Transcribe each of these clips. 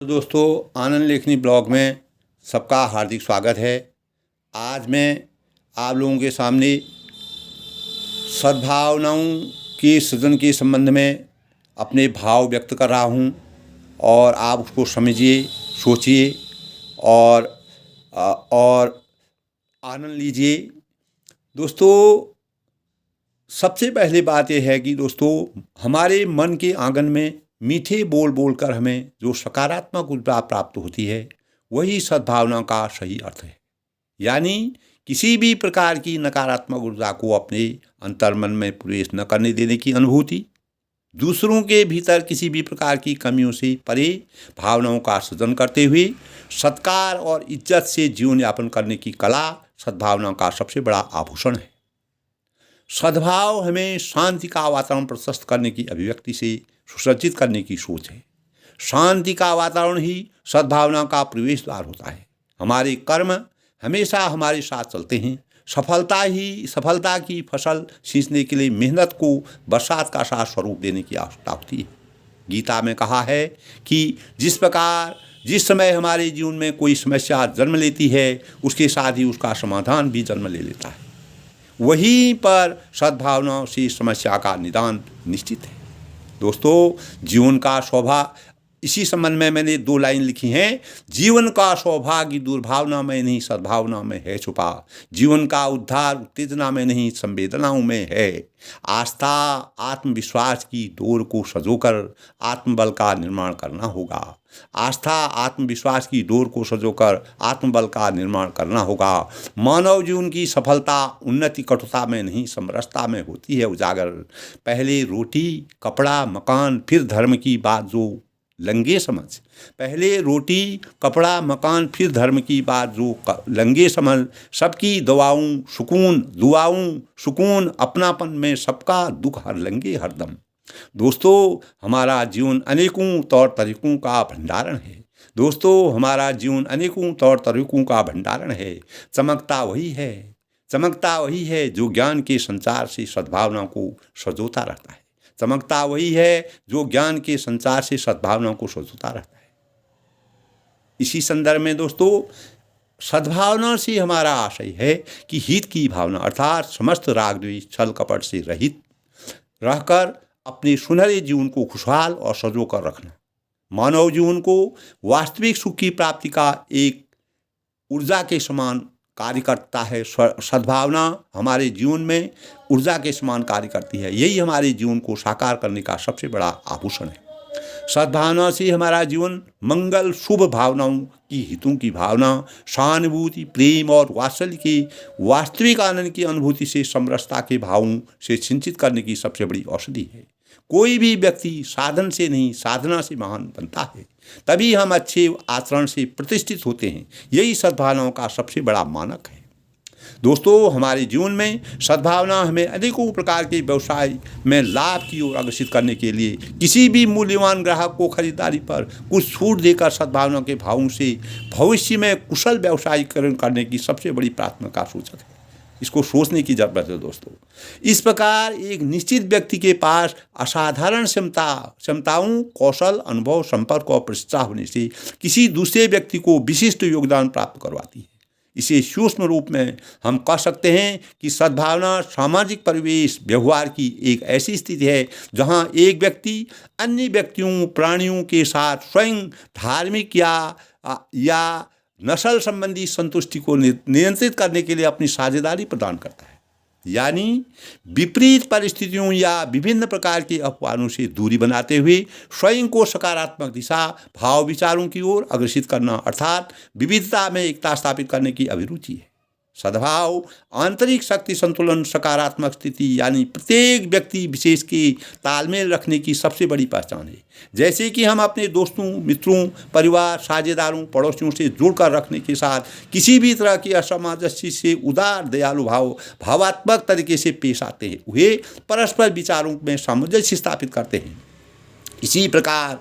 दोस्तों, आनंद लेखनी ब्लॉग में सबका हार्दिक स्वागत है। आज मैं आप लोगों के सामने सद्भावनाओं के सृजन के संबंध में अपने भाव व्यक्त कर रहा हूं और आप उसको समझिए, सोचिए और आनंद लीजिए। दोस्तों, सबसे पहली बात यह है कि दोस्तों, हमारे मन के आंगन में मीठे बोल बोलकर हमें जो सकारात्मक ऊर्जा प्राप्त होती है वही सद्भावना का सही अर्थ है। यानी किसी भी प्रकार की नकारात्मक ऊर्जा को अपने अंतर्मन में प्रवेश न करने देने की अनुभूति, दूसरों के भीतर किसी भी प्रकार की कमियों से परे भावनाओं का सृजन करते हुए सत्कार और इज्जत से जीवन यापन करने की कला सद्भावना का सबसे बड़ा आभूषण है। सद्भाव हमें शांति का वातावरण प्रशस्त करने की अभिव्यक्ति से सुसज्जित करने की सोच है। शांति का वातावरण ही सद्भावना का प्रवेश द्वार होता है। हमारे कर्म हमेशा हमारे साथ चलते हैं। सफलता की फसल सींचने के लिए मेहनत को बरसात का सा स्वरूप देने की आवश्यकता होती है। गीता में कहा है कि जिस समय हमारे जीवन में कोई समस्या जन्म लेती है उसके साथ ही उसका समाधान भी जन्म ले लेता है। वहीं पर सद्भावना से समस्या का निदान निश्चित है। दोस्तों, जीवन का सौभाग्य, इसी संबंध में मैंने 2 लाइन लिखी हैं। जीवन का सौभाग्य दुर्भावना में नहीं सद्भावना में है छुपा। जीवन का उद्धार उत्तेजना में नहीं संवेदनाओं में है। आस्था आत्मविश्वास की डोर को सजोकर आत्मबल का निर्माण करना होगा। आस्था आत्मविश्वास की डोर को सजोकर आत्मबल का निर्माण करना होगा। मानव जीवन की सफलता उन्नति कटुता में नहीं समरसता में होती है उजागर। पहले रोटी कपड़ा मकान फिर धर्म की बात जो लंगे समझ। पहले रोटी कपड़ा मकान फिर धर्म की बात जो लंगे समझ। सबकी दुआऊं सुकून अपनापन में सबका दुख हर लंगे हरदम। दोस्तों, हमारा जीवन अनेकों तौर तरीकों का भंडारण है। चमकता वही है जो ज्ञान के संचार से सद्भावना को सजोता रहता है। इसी संदर्भ में दोस्तों, सद्भावना से हमारा आशय है कि हित की भावना अर्थात समस्त राग द्वेष छल कपट से रहित रहकर अपने सुनहरे जीवन को खुशहाल और सजो कर रखना। मानव जीवन को वास्तविक सुख की प्राप्ति का एक ऊर्जा के समान कार्य करता है। सद्भावना हमारे जीवन में ऊर्जा के समान कार्य करती है। यही हमारे जीवन को साकार करने का सबसे बड़ा आभूषण है। सद्भावना से हमारा जीवन मंगल शुभ भावनाओं की हितों की भावना सहानुभूति प्रेम और वात्सल्य की वास्तविक आनंद की अनुभूति से समरसता के भावों से सिंचित करने की सबसे बड़ी औषधि है। कोई भी व्यक्ति साधन से नहीं साधना से महान बनता है। तभी हम अच्छे आचरण से प्रतिष्ठित होते हैं। यही सद्भावनाओं का सबसे बड़ा मानक है। दोस्तों, हमारे जीवन में सद्भावना हमें अनेकों प्रकार के व्यवसाय में लाभ की ओर अग्रसित करने के लिए किसी भी मूल्यवान ग्राहक को खरीदारी पर कुछ छूट देकर सद्भावना के भावों से भविष्य में कुशल व्यवसायीकरण करने की सबसे बड़ी प्राथमिकता सूचक है। इसको सोचने की जरूरत है दोस्तों। इस प्रकार एक निश्चित व्यक्ति के पास असाधारण क्षमताओं कौशल अनुभव संपर्क और प्रतिष्ठा होने से किसी दूसरे व्यक्ति को विशिष्ट योगदान प्राप्त करवाती है। इसे सूक्ष्म रूप में हम कह सकते हैं कि सद्भावना सामाजिक परिवेश व्यवहार की एक ऐसी स्थिति है जहां एक व्यक्ति अन्य व्यक्तियों प्राणियों के साथ स्वयं धार्मिक या नस्ल संबंधी संतुष्टि को नियंत्रित करने के लिए अपनी साझेदारी प्रदान करता है। यानी विपरीत परिस्थितियों या विभिन्न प्रकार के अपवादों से दूरी बनाते हुए स्वयं को सकारात्मक दिशा भाव विचारों की ओर अग्रसित करना अर्थात विविधता में एकता स्थापित करने की अभिरुचि है। सद्भाव आंतरिक शक्ति संतुलन सकारात्मक स्थिति यानी प्रत्येक व्यक्ति विशेष के तालमेल रखने की सबसे बड़ी पहचान है। जैसे कि हम अपने दोस्तों मित्रों परिवार साझेदारों पड़ोसियों से जुड़कर रखने के साथ किसी भी तरह की असामंजस्य से उदार दयालु भावात्मक तरीके से पेश आते हैं। वे परस्पर विचारों में सामंजस्य स्थापित करते हैं। इसी प्रकार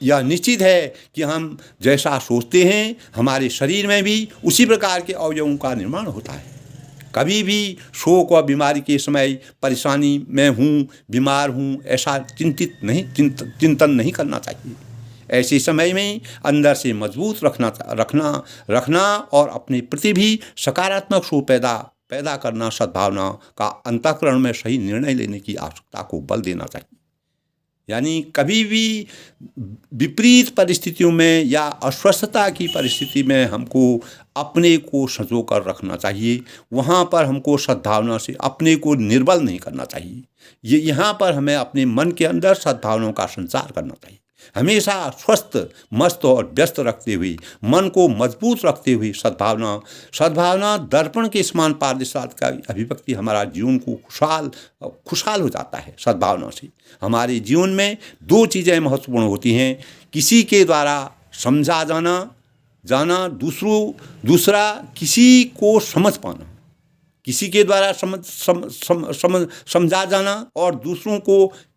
यह निश्चित है कि हम जैसा सोचते हैं हमारे शरीर में भी उसी प्रकार के अवयवों का निर्माण होता है। कभी भी शोक व बीमारी के समय परेशानी में हूँ बीमार हूँ ऐसा चिंतन नहीं करना चाहिए। ऐसे समय में अंदर से मजबूत रखना और अपने प्रति भी सकारात्मक सोच पैदा करना, सद्भावना का अंतःकरण में सही निर्णय लेने की आवश्यकता को बल देना चाहिए। यानी कभी भी विपरीत परिस्थितियों में या अस्वस्थता की परिस्थिति में हमको अपने को संजो कर रखना चाहिए। वहाँ पर हमको सद्भावना से अपने को निर्बल नहीं करना चाहिए। यहाँ पर हमें अपने मन के अंदर सद्भावनाओं का संचार करना चाहिए। हमेशा स्वस्थ, मस्त और व्यस्त रखते हुए, मन को मजबूत रखते हुए सद्भावना दर्पण के समान पारदर्शिता का अभिव्यक्ति हमारा जीवन को खुशहाल हो जाता है। सद्भावना से हमारे जीवन में दो चीज़ें महत्वपूर्ण होती हैं, किसी के द्वारा समझा जाना, दूसरा किसी को समझ पाना। किसी के द्वारा समझा जाना और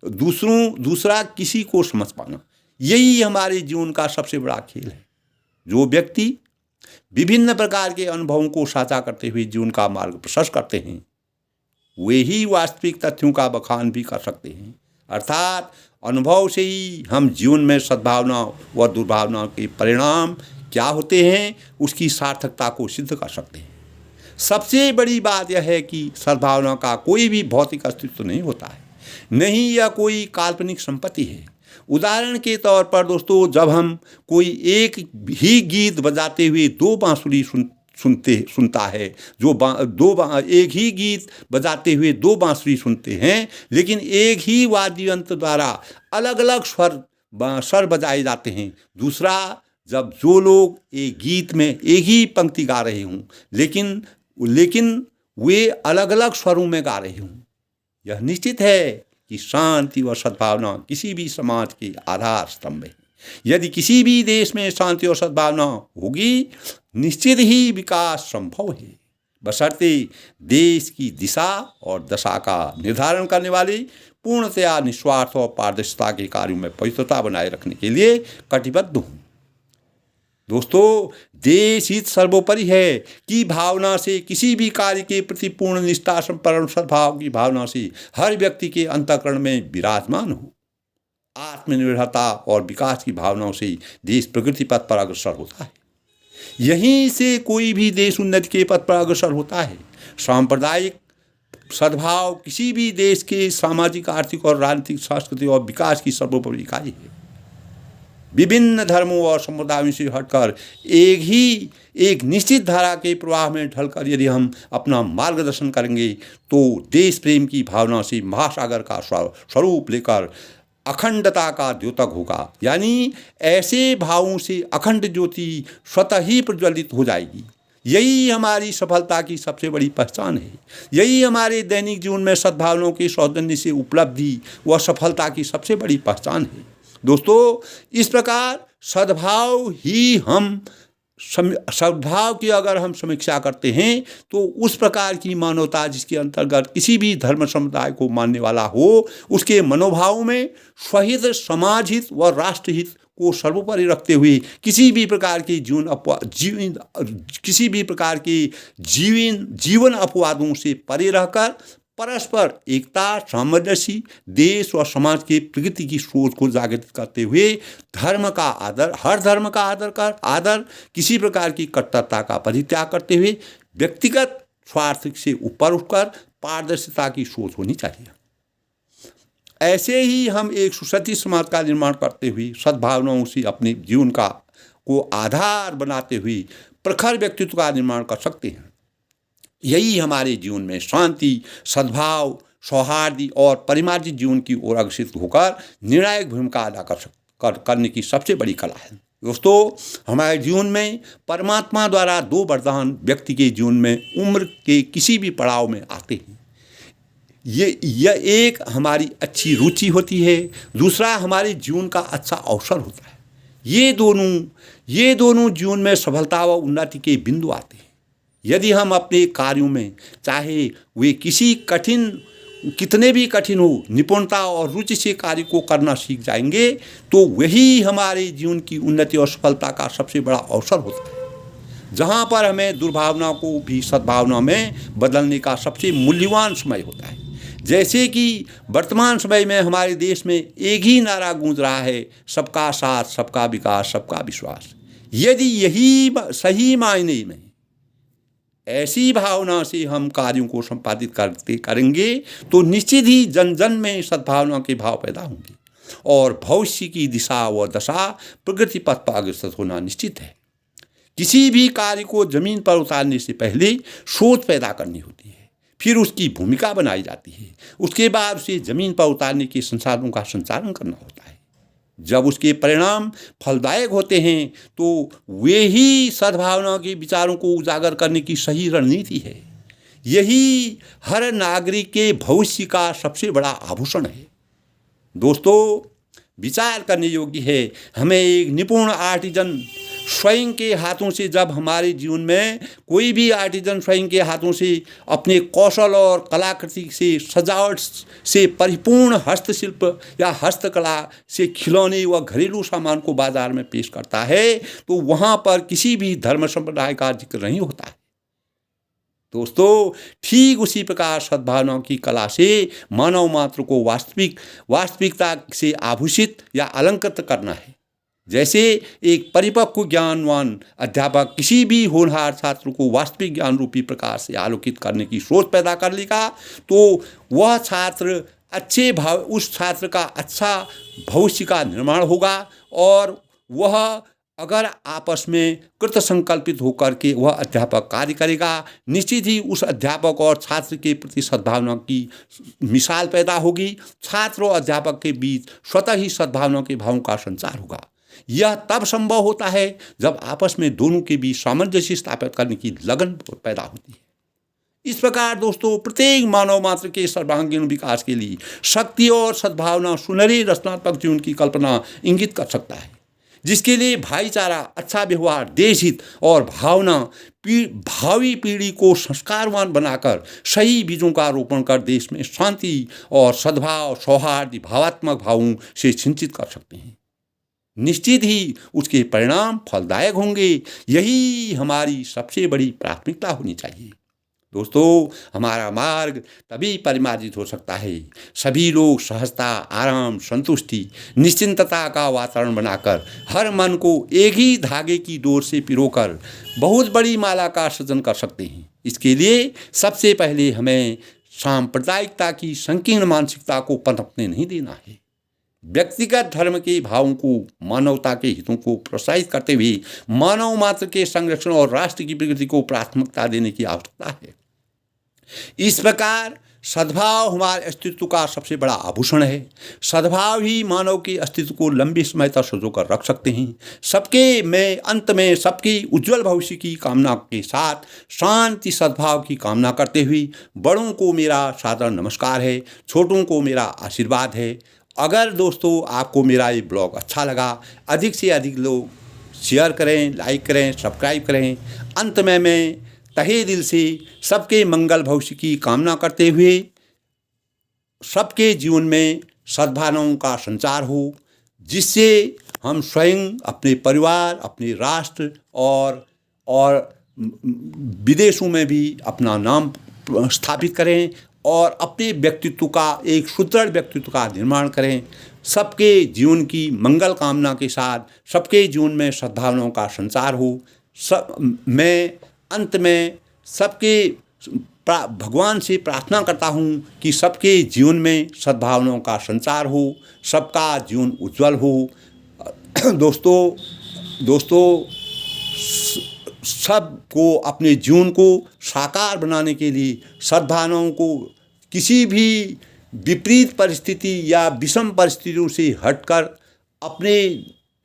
दूसरा किसी को समझ पाना, यही हमारे जीवन का सबसे बड़ा खेल है। जो व्यक्ति विभिन्न प्रकार के अनुभवों को साझा करते हुए जीवन का मार्ग प्रशस्त करते हैं, वे ही वास्तविक तथ्यों का बखान भी कर सकते हैं। अर्थात अनुभव से ही हम जीवन में सद्भावना व दुर्भावना के परिणाम क्या होते हैं उसकी सार्थकता को सिद्ध कर सकते हैं। सबसे बड़ी बात यह है कि सद्भावना का कोई भी भौतिक अस्तित्व नहीं होता है, नहीं यह कोई काल्पनिक संपत्ति है। उदाहरण के तौर पर दोस्तों, जब हम कोई एक ही गीत बजाते हुए दो बांसुरी सुनता है, एक ही गीत बजाते हुए दो बांसुरी सुनते हैं, लेकिन एक ही वाद्य यंत्र द्वारा अलग अलग स्वर बजाए जाते हैं। दूसरा, जब जो लोग एक गीत में एक ही पंक्ति गा रहे हों, लेकिन वे अलग अलग स्वरों में गा रहे हों, यह निश्चित है कि शांति व सद्भावना किसी भी समाज के आधार स्तंभ है। यदि किसी भी देश में शांति और सद्भावना होगी, निश्चित ही विकास संभव है, बशर्ते देश की दिशा और दशा का निर्धारण करने वाले पूर्णतया निस्वार्थ और पारदर्शिता के कार्यों में पवित्रता बनाए रखने के लिए कटिबद्ध हों। दोस्तों, देश हित सर्वोपरि है की भावना से, किसी भी कार्य के प्रति पूर्ण निष्ठा, परम सद्भाव की भावना से हर व्यक्ति के अंतःकरण में विराजमान हो। आत्मनिर्भरता और विकास की भावनाओं से देश प्रगति पथ पर अग्रसर होता है। यहीं से कोई भी देश उन्नति के पथ पर अग्रसर होता है। सांप्रदायिक सद्भाव किसी भी देश के सामाजिक, आर्थिक और राजनीतिक, सांस्कृतिक और विकास की सर्वोपरि इकाई है। विभिन्न धर्मों और समुदायों से हटकर एक निश्चित धारा के प्रवाह में ढलकर यदि हम अपना मार्गदर्शन करेंगे तो देश प्रेम की भावना से महासागर का स्वरूप लेकर अखंडता का द्योतक होगा। यानी ऐसे भावों से अखंड ज्योति स्वतः ही प्रज्वलित हो जाएगी। यही हमारी सफलता की सबसे बड़ी पहचान है। यही हमारे दैनिक जीवन में सद्भावनाओं के सौजन्य से उपलब्धि व सफलता की सबसे बड़ी पहचान है। दोस्तों, इस प्रकार सद्भाव की अगर हम समीक्षा करते हैं तो उस प्रकार की मानवता जिसके अंतर्गत किसी भी धर्म समुदाय को मानने वाला हो, उसके मनोभावों में स्वहित, समाज हित व राष्ट्र हित को सर्वोपरि रखते हुए किसी भी प्रकार के जीवन अपवादों से परे रहकर परस्पर एकता, सामंजस्य, देश और समाज के प्रगति की सोच को जागृत करते हुए हर धर्म का आदर, किसी प्रकार की कट्टरता का परित्याग करते हुए व्यक्तिगत स्वार्थ से ऊपर उठकर पारदर्शिता की सोच होनी चाहिए। ऐसे ही हम एक सुसज्जित समाज का निर्माण करते हुए सद्भावनाओं से अपने जीवन को आधार बनाते हुए प्रखर व्यक्तित्व का निर्माण कर सकते हैं। यही हमारे जीवन में शांति, सद्भाव, सौहार्द और परिमार्जित जीवन की ओर अग्रसर होकर निर्णायक भूमिका अदा करने की सबसे बड़ी कला है। दोस्तों, हमारे जीवन में परमात्मा द्वारा दो वरदान व्यक्ति के जीवन में उम्र के किसी भी पड़ाव में आते हैं। यह एक हमारी अच्छी रुचि होती है, दूसरा हमारे जीवन का अच्छा अवसर होता है। ये दोनों जीवन में सफलता व उन्नति के बिंदु आते हैं। यदि हम अपने कार्यों में, चाहे वे कितने भी कठिन हो, निपुणता और रुचि से कार्य को करना सीख जाएंगे तो वही हमारे जीवन की उन्नति और सफलता का सबसे बड़ा अवसर होता है। जहाँ पर हमें दुर्भावना को भी सद्भावना में बदलने का सबसे मूल्यवान समय होता है। जैसे कि वर्तमान समय में हमारे देश में एक ही नारा गूंज रहा है, सबका साथ, सबका विकास, सबका विश्वास। यदि यही सही मायने में ऐसी भावना से हम कार्यों को संपादित करेंगे तो निश्चित ही जन जन में सद्भावना के भाव पैदा होंगे और भविष्य की दिशा व दशा प्रगति पथ पर अग्रसर होना निश्चित है। किसी भी कार्य को जमीन पर उतारने से पहले सोच पैदा करनी होती है, फिर उसकी भूमिका बनाई जाती है, उसके बाद उसे जमीन पर उतारने के संसाधनों का संचालन करना होता है। जब उसके परिणाम फलदायक होते हैं तो वे ही सद्भावना के विचारों को उजागर करने की सही रणनीति है। यही हर नागरिक के भविष्य का सबसे बड़ा आभूषण है। दोस्तों, विचार करने योग्य है, हमें एक निपुण आर्टिजन स्वयं के हाथों से, जब हमारे जीवन में कोई भी आर्टिजन स्वयं के हाथों से अपने कौशल और कलाकृति से, सजावट से परिपूर्ण हस्तशिल्प या हस्तकला से खिलौने व घरेलू सामान को बाजार में पेश करता है तो वहाँ पर किसी भी धर्म संप्रदाय का जिक्र नहीं होता है। दोस्तों, ठीक उसी प्रकार सद्भावना की कला से मानव मात्र को वास्तविकता से आभूषित या अलंकृत करना है। जैसे एक परिपक्व ज्ञानवान अध्यापक किसी भी होनहार छात्र को वास्तविक ज्ञान रूपी प्रकाश से आलोकित करने की सोच पैदा कर लेगा तो वह छात्र उस छात्र का अच्छा भविष्य का निर्माण होगा और वह अगर आपस में कृत संकल्पित होकर के वह अध्यापक कार्य करेगा, निश्चित ही उस अध्यापक और छात्र के प्रति सद्भावना की मिसाल पैदा होगी। छात्र और अध्यापक के बीच स्वतः ही सद्भावना के भावों का संचार होगा। यह तब संभव होता है जब आपस में दोनों के बीच सामंजस्य स्थापित करने की लगन पैदा होती है। इस प्रकार दोस्तों, प्रत्येक मानव मात्र के सर्वांगीण विकास के लिए शक्ति और सद्भावना सुनहरे रचनात्मक जीवन की कल्पना इंगित कर सकता है, जिसके लिए भाईचारा, अच्छा व्यवहार, देशहित और भावना भावी पीढ़ी को संस्कारवान बनाकर सही बीजों का रोपण कर देश में शांति और सद्भाव, सौहार्द, भावात्मक भावों से सिंचित कर सकते हैं। निश्चित ही उसके परिणाम फलदायक होंगे। यही हमारी सबसे बड़ी प्राथमिकता होनी चाहिए। दोस्तों, हमारा मार्ग तभी परिमार्जित हो सकता है सभी लोग सहजता, आराम, संतुष्टि, निश्चिंतता का वातावरण बनाकर हर मन को एक ही धागे की डोर से पिरोकर बहुत बड़ी माला का सृजन कर सकते हैं। इसके लिए सबसे पहले हमें सांप्रदायिकता की संकीर्ण मानसिकता को पनपने नहीं देना है। व्यक्तिगत धर्म के भावों को, मानवता के हितों को प्रोत्साहित करते हुए मानव मात्र के संरक्षण और राष्ट्र की प्रगति को प्राथमिकता देने की आवश्यकता है। इस प्रकार सद्भाव हमारे अस्तित्व का सबसे बड़ा आभूषण है। सद्भाव ही मानव के अस्तित्व को लंबे समय तक संजोकर रख सकते हैं। अंत में सबके उज्जवल भविष्य की कामना के साथ शांति सद्भाव की कामना करते हुए बड़ों को मेरा सादर नमस्कार है, छोटों को मेरा आशीर्वाद है। अगर दोस्तों आपको मेरा ये ब्लॉग अच्छा लगा, अधिक से अधिक लोग शेयर करें, लाइक करें, सब्सक्राइब करें। अंत में मैं तहे दिल से सबके मंगल भविष्य की कामना करते हुए सबके जीवन में सद्भावनाओं का संचार हो, जिससे हम स्वयं, अपने परिवार, अपने राष्ट्र और विदेशों में भी अपना नाम स्थापित करें और अपने व्यक्तित्व का, एक सुदृढ़ व्यक्तित्व का निर्माण करें। सबके जीवन की मंगल कामना के साथ सबके जीवन में सद्भावनाओं का संचार हो। मैं अंत में भगवान से प्रार्थना करता हूँ कि सबके जीवन में सद्भावनाओं का संचार हो, सबका जीवन उज्जवल हो। दोस्तों सबको अपने जीवन को साकार बनाने के लिए सद्भावनाओं को किसी भी विपरीत परिस्थिति या विषम परिस्थितियों से हटकर अपने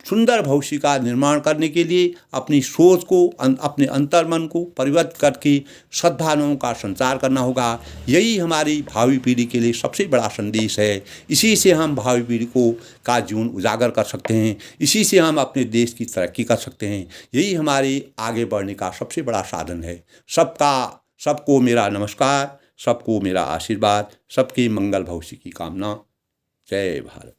सुंदर भविष्य का निर्माण करने के लिए अपनी सोच को, अपने अंतर्मन को परिवर्तित करके सद्भावनाओं का संचार करना होगा। यही हमारी भावी पीढ़ी के लिए सबसे बड़ा संदेश है। इसी से हम भावी पीढ़ी का जीवन उजागर कर सकते हैं, इसी से हम अपने देश की तरक्की कर सकते हैं। यही हमारे आगे बढ़ने का सबसे बड़ा साधन है। सबको मेरा नमस्कार, सबको मेरा आशीर्वाद, सबके मंगल भविष्य की कामना। जय भारत।